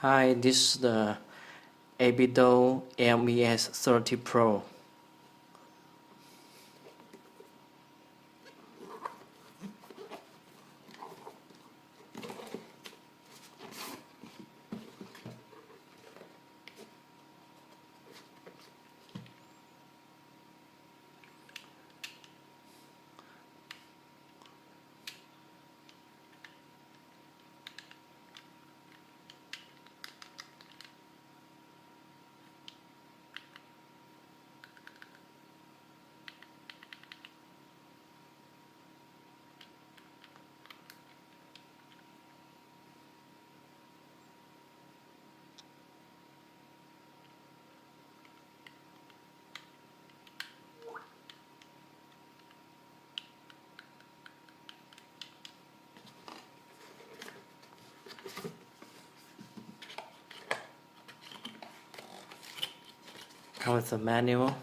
Hi, this is the 8Bitdo NES30 Pro. Come with the manual.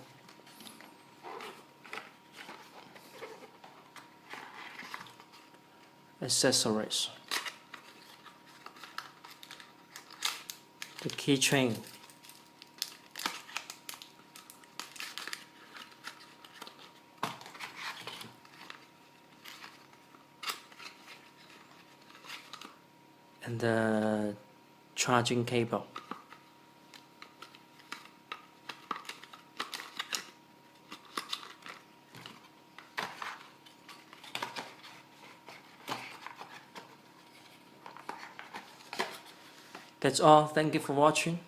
Accessories. The keychain. And the charging cable. That's all. Thank you for watching.